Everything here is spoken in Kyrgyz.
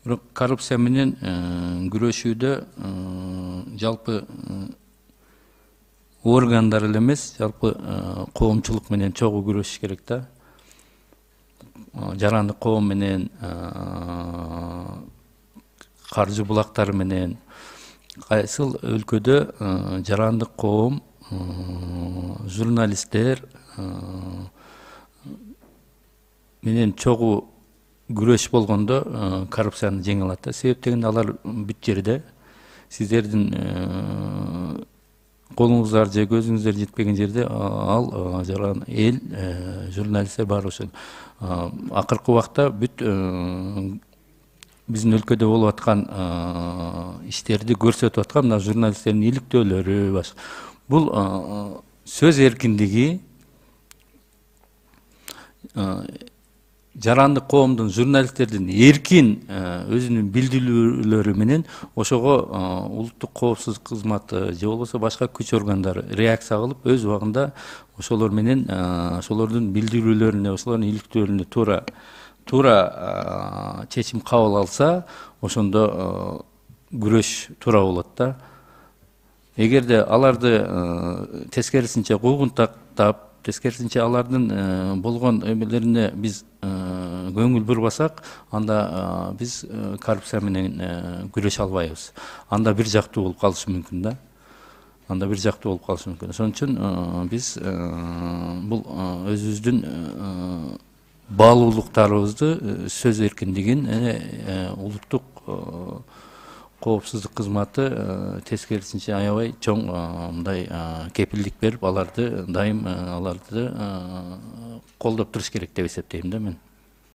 Бирок коррупция менен күрөшүүдө жалпы органдар эле эмес, жалпы коомчулук менен чогуу күрөшүш керек да. Жарандык коом менен, каржы булактары менен, кайсыл өлкөдө жарандык коом, журналисттер менен чогуу күрөш болгондо коррупцияны жеңе алат да. Себеп дегенде алар бүт жерде сиздердин колуңуздар же көзүңүздөр жетпеген жерде ал жаран эл журналисттер баары ошол. Акыркы убакта бүт биздин өлкөдө болуп аткан иштерди көрсөтүп аткан мына журналисттердин иликтөөлөрү башка. Бул сөз эркиндиги жарандык коомдун, журналисттердин эркин өзүнүн билдирүүлөрү менен ошого улуттук коопсуздук кызматы же болбосо башка күч органдары реакция кылып, өз убагында ошолор менен ошолордун билдирүүлөрүнө, ошолордун иликтөөлөрүнө туура чечим кабыл алса, ошондо күрөш туура болот да. Эгерде аларды тескерисинче куугунтактап, тескерисинче алардын болгон эмелерине биз көңүл бурбасак, анда биз коррупция менен күрөшө албайбыз. Анда бир жактуу болуп калышы мүмкүн да. Ошон үчүн биз бул өзүбүздүн баалуулуктарыбызды, сөз эркиндигин, улуттук коопсуздук кызматы тескерисинче аябай чоң мындай кепилдик берип, аларды дайым колдоп туруш керек деп эсептейм да мен.